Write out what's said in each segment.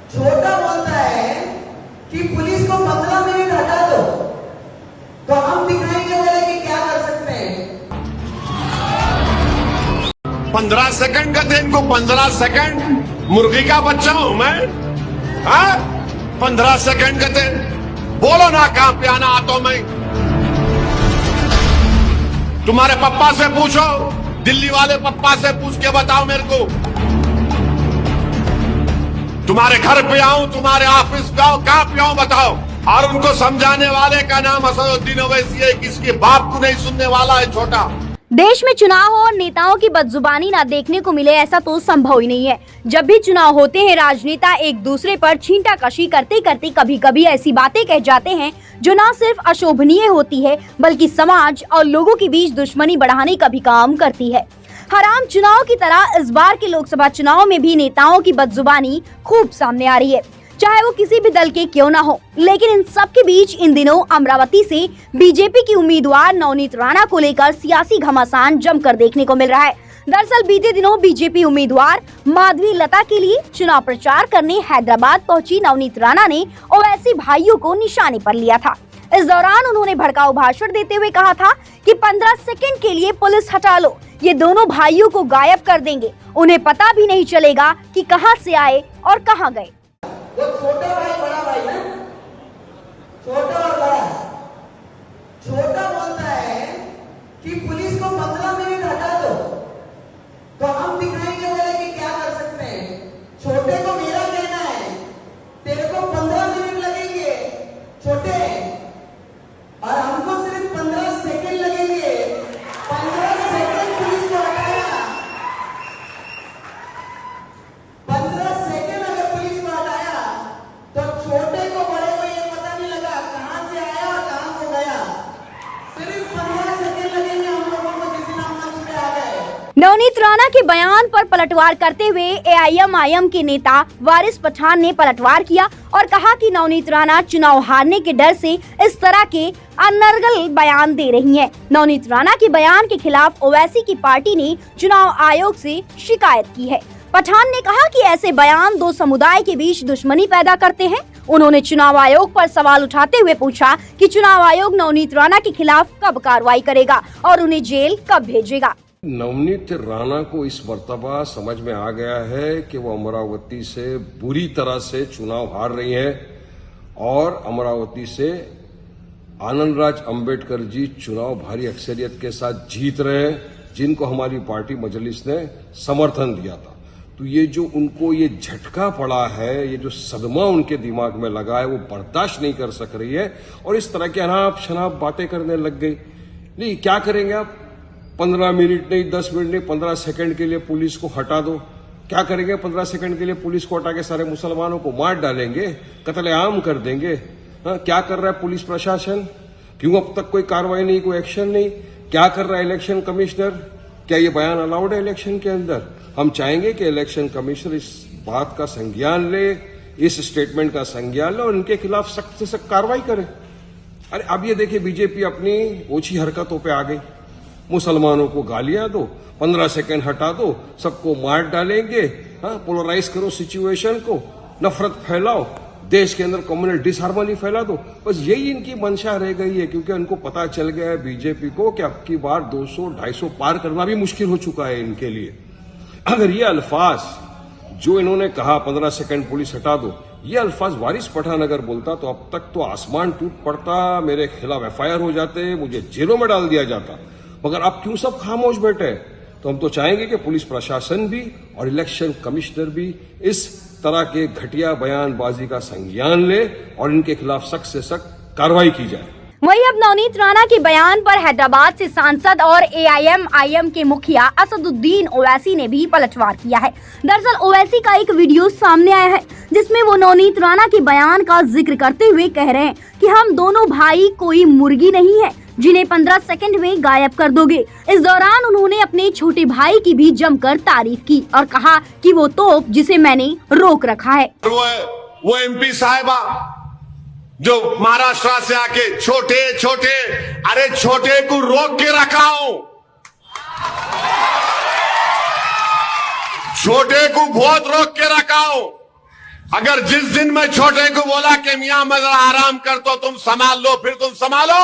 छोटा बोलता है कि पुलिस को 15 मिनट हटा दो, तो हम दिखाएंगे बोले कि क्या कर सकते हैं। 15 सेकंड का थे इनको, 15 सेकंड। मुर्गी का बच्चा हूं मैं? 15 सेकंड का थे। बोलो ना कहां पे आना आता हूं मैं। तुम्हारे पप्पा से पूछो, दिल्ली वाले पप्पा से पूछ के बताओ मेरे को। तुम्हारे घर पे आऊं, तुम्हारे ऑफिस पे आऊं, कहां पे आऊं बताओ। और उनको समझाने वाले का नाम असदुद्दीन ओवैसी है, किसके बाप को नहीं सुनने वाला है छोटा। देश में चुनाव हो और नेताओं की बदजुबानी ना देखने को मिले, ऐसा तो संभव ही नहीं है। जब भी चुनाव होते हैं, राजनेता एक दूसरे पर छींटाकशी करते करते कभी कभी ऐसी बातें कह जाते हैं जो न सिर्फ अशोभनीय होती है बल्कि समाज और लोगों के बीच दुश्मनी बढ़ाने का भी काम करती है। हर आम चुनाव की तरह इस बार के लोकसभा चुनाव में भी नेताओं की बदजुबानी खूब सामने आ रही है, चाहे वो किसी भी दल के क्यों ना हो। लेकिन इन सब के बीच इन दिनों अमरावती से बीजेपी की उम्मीदवार नवनीत राणा को लेकर सियासी घमासान जमकर देखने को मिल रहा है। दरअसल बीते दिनों बीजेपी उम्मीदवार माधवी लता के लिए चुनाव प्रचार करने हैदराबाद पहुंची नवनीत राणा ने ओवैसी भाइयों को निशाने पर लिया था। इस दौरान उन्होंने भड़काऊ भाषण देते हुए कहा था कि 15 सेकंड के लिए पुलिस हटा लो, ये दोनों भाइयों को गायब कर देंगे, उन्हें पता भी नहीं चलेगा कि कहां से आए और कहां गए। वो छोटा भाई बड़ा भाई ना, छोटा और बड़ा। छोटा बोलता है कि पुलिस को 15 मिनट हटा दो, तो हम दिखाएंगे बोले कि क्या कर सकते हैं। छोटे को मेरा कहना है, तेरे को 15 मिनट लगेंगे छोटे, और हमको सिर्फ 15 सेकंड लगेंगे। 15 सेकंड पुलिस को हटाया, 15 सेकंड अगर पुलिस को हटाया तो छोटे को बड़े को ये पता नहीं लगा कहां से आया और कहां को गया। सिर्फ 15 सेकंड लगेंगे हम लोगों को, किसी ना मंच पे आ गए। नवनीत राणा के बयान पर पलटवार करते हुए एआईएमआईएम के नेता वारिस पठान ने पलटवार किया और कहा कि नवनीत राणा चुनाव हारने के डर से इस तरह के अनर्गल बयान दे रही हैं। नवनीत राणा के बयान के खिलाफ ओवैसी की पार्टी ने चुनाव आयोग से शिकायत की है। पठान ने कहा कि ऐसे बयान दो समुदाय के बीच दुश्मनी पैदा करते हैं। उन्होंने चुनाव आयोग पर सवाल उठाते हुए पूछा कि चुनाव आयोग नवनीत राणा के खिलाफ कब कार्रवाई करेगा और उन्हें जेल कब भेजेगा। नवनीत राणा को इस मर्तबा समझ में आ गया है कि वो अमरावती से बुरी तरह से चुनाव हार रही है और अमरावती से आनंदराज अंबेडकर जी चुनाव भारी अक्सरियत के साथ जीत रहे हैं, जिनको हमारी पार्टी मजलिस ने समर्थन दिया था। तो ये जो उनको ये झटका पड़ा है, ये जो सदमा उनके दिमाग में लगा है, वो बर्दाश्त नहीं कर सक रही है और इस तरह की अनाप शनाप बातें करने लग गई। नहीं, क्या करेंगे आप? 15 मिनट नहीं, 10 मिनट नहीं, 15 सेकंड के लिए पुलिस को हटा दो। क्या करेंगे? 15 सेकंड के लिए पुलिस को हटा के सारे मुसलमानों को मार डालेंगे, कत्लेआम कर देंगे। क्या कर रहा है पुलिस प्रशासन? क्यों अब तक कोई कार्रवाई नहीं, कोई एक्शन नहीं? क्या कर रहा है इलेक्शन कमिश्नर? क्या ये बयान अलाउड है इलेक्शन के अंदर? हम चाहेंगे कि इलेक्शन कमिश्नर इस बात का संज्ञान ले, इस स्टेटमेंट का संज्ञान ले और इनके खिलाफ सख्त से सख्त कार्रवाई करे। अरे अब ये देखिए, बीजेपी अपनी ओछी हरकतों पे आ गई। मुसलमानों को गालियां दो, 15 सेकंड हटा दो, सबको मार डालेंगे, पोलराइज करो सिचुएशन को, नफरत फैलाओ, देश के अंदर कम्युनल डिसहार्मनी फैला दो। बस यही इनकी मंशा रह गई है, क्योंकि उनको पता चल गया है बीजेपी को कि अब की बार 200-250 पार करना भी मुश्किल हो चुका है इनके लिए। अगर ये अल्फाज जो इन्होंने कहा 15 सेकंड पुलिस हटा दो, ये अल्फाज वारिस पठान अगर बोलता तो अब तक तो आसमान टूट पड़ता, मेरे खिलाफ एफआईआर हो जाते, मुझे जेलों में डाल दिया जाता। मगर अब क्यों सब खामोश बैठे? तो हम तो चाहेंगे कि पुलिस प्रशासन भी और इलेक्शन कमिश्नर भी इस तरह के घटिया बयानबाजी का संज्ञान ले और इनके खिलाफ सख्त से सख्त कार्रवाई की जाए। वहीं अब नवनीत राणा के बयान पर हैदराबाद से सांसद और एआईएमआईएम के मुखिया असदुद्दीन ओवैसी ने भी पलटवार किया है। दरअसल ओवैसी का एक वीडियो सामने आया है जिसमें वो नवनीत राणा के बयान का जिक्र करते हुए कह रहे हैं कि हम दोनों भाई कोई मुर्गी नहीं है जिन्हें 15 सेकंड में गायब कर दोगे। इस दौरान उन्होंने अपने छोटे भाई की भी जमकर तारीफ की और कहा कि वो तोप जिसे मैंने रोक रखा है। वो एमपी साहिबा जो महाराष्ट्र से आके छोटे छोटे, अरे छोटे को रोक के रखा हूं, छोटे को बहुत रोक के रखा हूं। अगर जिस दिन मैं छोटे को बोला कि मियां मैं जरा आराम कर तो तुम संभाल लो, फिर तुम संभालो।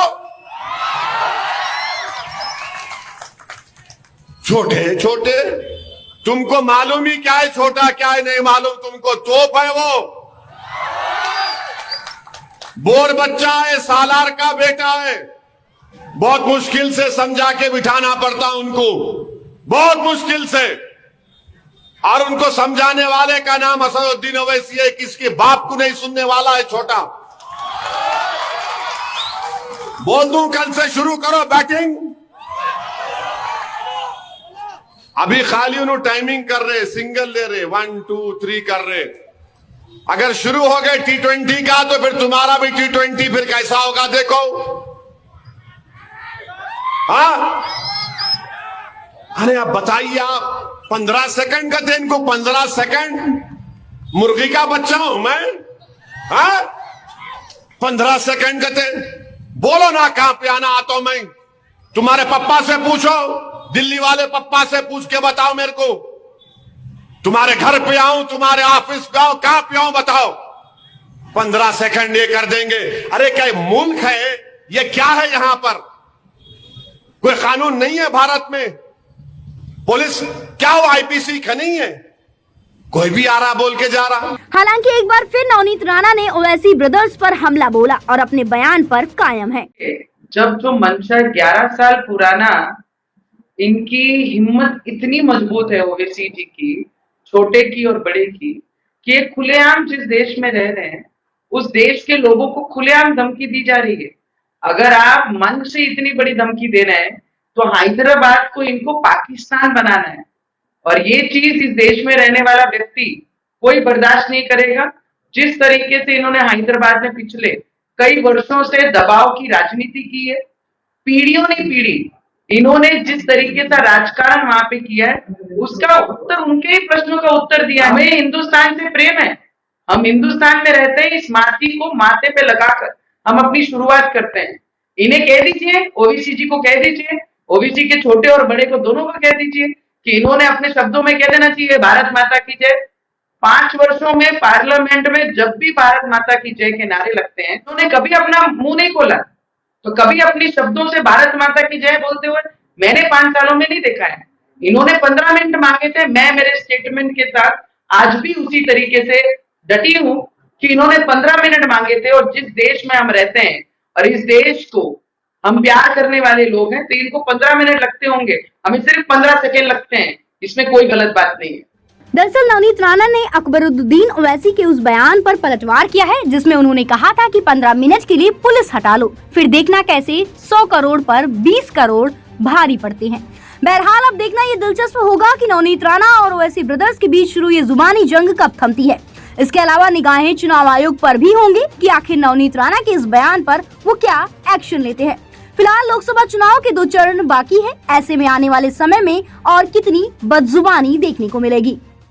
छोटे छोटे तुमको मालूम ही क्या है छोटा क्या है नहीं मालूम तुमको, तोप है वो, बोर बच्चा है, सालार का बेटा है। बहुत मुश्किल से समझा के बिठाना पड़ता उनको, बहुत मुश्किल से। और उनको समझाने वाले का नाम असदुद्दीन ओवैसी है, किसके बाप को नहीं सुनने वाला है छोटा। बोल दूं कल से शुरू करो बैटिंग। अभी खाली उन्होंने टाइमिंग कर रहे, सिंगल ले रहे, 1 2 3 कर रहे। अगर शुरू हो गए T20 का तो फिर तुम्हारा भी T20 फिर कैसा होगा देखो। हाँ अरे आप बताइए, आप 15 सेकंड का थे इनको, 15 सेकंड मुर्गी का बच्चा हूं मैं। हाँ 15 सेकंड का थे, बोलो ना कहां पे आना आता हूं मैं। तुम्हारे पप्पा से पूछो, दिल्ली वाले पप्पा से पूछ के बताओ मेरे को। तुम्हारे घर पे आऊं, तुम्हारे ऑफिस पे आऊं, कहां पे आऊं बताओ। 15 सेकंड ये कर देंगे। अरे क्या मुल्क है ये, क्या है यहां पर? कोई कानून नहीं है भारत में? पुलिस क्या वो आईपीसी का नहीं है? कोई भी आ रहा बोल के जा रहा। हालांकि एक बार फिर नवनीत राणा ने ओवैसी ब्रदर्स पर हमला बोला और अपने बयान पर कायम है। जब जो मंशा 11 साल पुराना, इनकी हिम्मत इतनी मजबूत है ओवैसी जी की, छोटे की और बड़े की, कि ये खुलेआम जिस देश में रह रहे हैं उस देश के लोगों को खुलेआम धमकी दी जा रही है। अगर आप मन से इतनी बड़ी धमकी दे रहे हैं तो हैदराबाद को इनको पाकिस्तान बनाना है, और ये चीज इस देश में रहने वाला व्यक्ति कोई बर्दाश्त नहीं करेगा। जिस तरीके से इन्होंने हैदराबाद में पिछले कई वर्षों से दबाव की राजनीति की है, पीढ़ियों ने पीढ़ी इन्होंने जिस तरीके से राजकारण वहां पे किया है, उसका उत्तर, उनके ही प्रश्नों का उत्तर दिया। हमें हिंदुस्तान से प्रेम है, हम हिंदुस्तान में रहते हैं, इस माटी को माथे पे लगाकर हम अपनी शुरुआत करते हैं। इन्हें कह दीजिए, ओवैसी जी को कह दीजिए, ओवैसी के छोटे और बड़े को दोनों को कह दीजिए कि इन्होंने अपने शब्दों में कह देना चाहिए भारत माता की जय। 5 वर्षों में पार्लियामेंट में जब भी भारत माता की जय के नारे लगते हैं, उन्होंने कभी अपना मुंह नहीं खोला, तो कभी अपने शब्दों से भारत माता की जय बोलते हुए मैंने 5 सालों में नहीं देखा है। इन्होंने 15 मिनट मांगे थे, मैं मेरे स्टेटमेंट के साथ आज भी उसी तरीके से डटी हूं कि इन्होंने 15 मिनट मांगे थे। और जिस देश में हम रहते हैं और इस देश को हम प्यार करने वाले लोग हैं, तो इनको 15 मिनट लगते होंगे, हमें सिर्फ 15 सेकेंड लगते हैं, इसमें कोई गलत बात नहीं है। दरअसल नवनीत राणा ने अकबरुद्दीन ओवैसी के उस बयान पर पलटवार किया है जिसमें उन्होंने कहा था कि 15 मिनट के लिए पुलिस हटा लो, फिर देखना कैसे 100 करोड़ पर 20 करोड़ भारी पड़ते हैं। बहरहाल अब देखना ये दिलचस्प होगा कि नवनीत राणा और ओवैसी ब्रदर्स के बीच शुरू ये जुबानी जंग कब थमती है। इसके अलावा निगाहें चुनाव आयोग पर भी होंगी कि आखिर नवनीत राणा के इस बयान पर वो क्या एक्शन लेते हैं। फिलहाल लोकसभा चुनाव के 2 चरण बाकी है, ऐसे में आने वाले समय में और कितनी बदजुबानी देखने को मिलेगी।